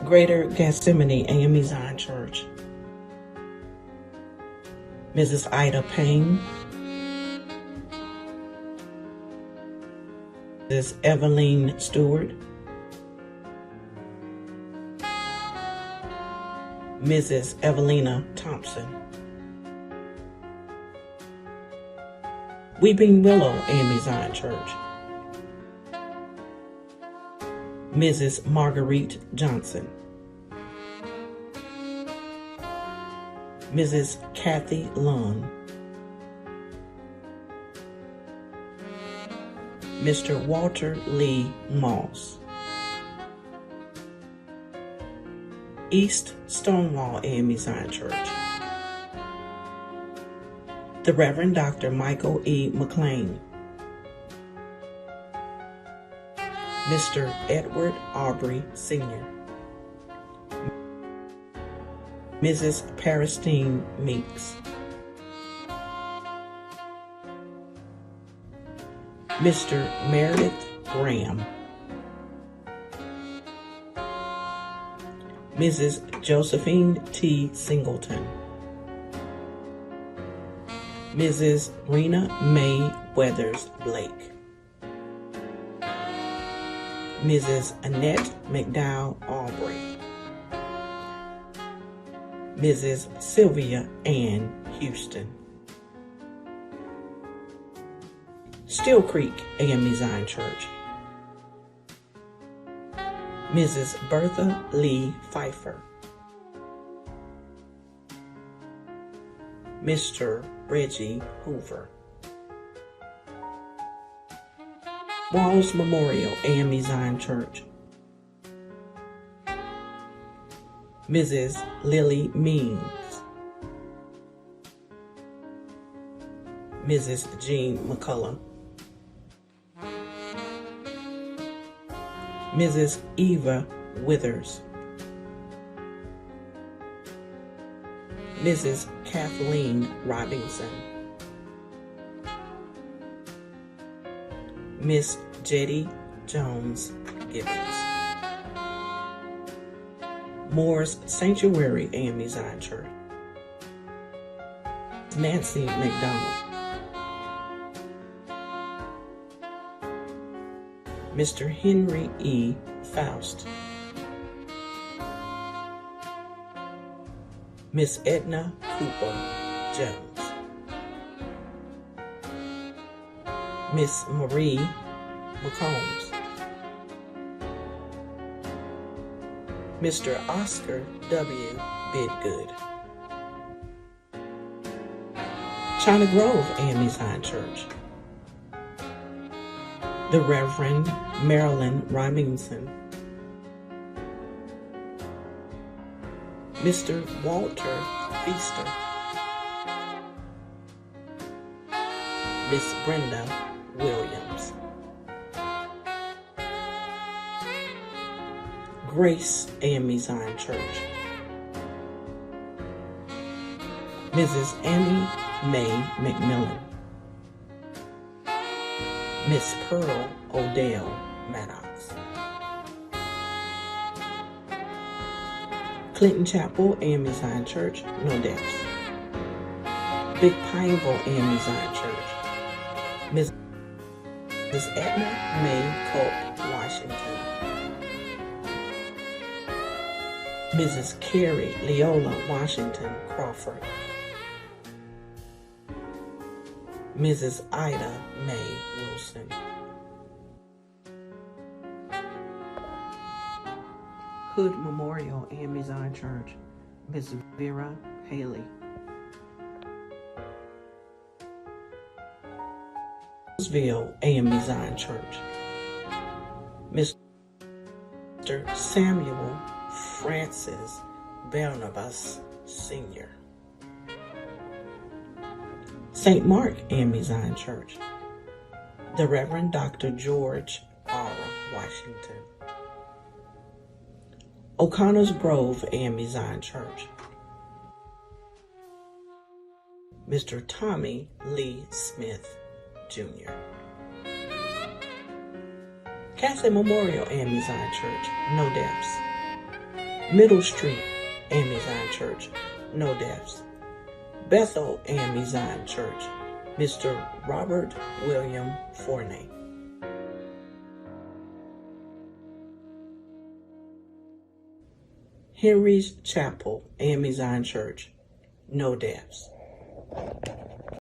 Greater Gethsemane A.M.E. Zion Church. Mrs. Ida Payne. Mrs. Eveline Stewart. Mrs. Evelina Thompson. Weeping Willow A.M.E. Zion Church. Mrs. Marguerite Johnson. Mrs. Kathy Lund. Mr. Walter Lee Moss. East Stonewall A.M.E. Zion Church. The Reverend Dr. Michael E. McLean. Mr. Edward Aubrey Sr. Mrs. Paristine Meeks. Mr. Meredith Graham. Mrs. Josephine T. Singleton. Mrs. Rena Mae Weathers Blake. Mrs. Annette McDowell Aubrey. Mrs. Sylvia Ann Houston. Still Creek A.M.E. Zion Church. Mrs. Bertha Lee Pfeiffer. Mr. Reggie Hoover. Walls Memorial A.M.E. Zion Church. Mrs. Lily Means. Mrs. Jean McCullough. Mrs. Eva Withers. Mrs. Kathleen Robinson. Miss Jetty Jones Gibbons. Moore's Sanctuary A.M.E. Zion Church. Nancy McDonald. Mr. Henry E. Faust. Miss Edna Cooper Jones. Miss Marie McCombs. Mr. Oscar W. Bidgood. China Grove A.M.E. Zion Church. The Reverend Marilyn Robinson. Mr. Walter Feaster. Miss Brenda Williams. Grace A.M.E. Zion Church. Mrs. Annie Mae McMillan. Miss Pearl Odell Maddox. Clinton Chapel A.M.E. Zion Church, no deaths. Big Pineville A.M.E. Zion Church. Mrs. Edna Mae Culp Washington. Mrs. Carrie Leola Washington Crawford. Mrs. Ida Mae Wilson. Hood Memorial A.M.E. Zion Church, Miss Vera Haley. Roseville A.M.E. Zion Church, Mr. Samuel Francis Barnabas Sr. St. Mark A.M.E. Zion Church, the Reverend Dr. George R. Washington. O'Connor's Grove A.M.E. Zion Church, Mr. Tommy Lee Smith, Jr. Catholic Memorial A.M.E. Zion Church, no deaths. Middle Street, A.M.E Zion Church, no deaths. Bethel A.M.E Zion Church, Mr. Robert William Forney. Henry's Chapel, A.M.E Zion Church, no deaths.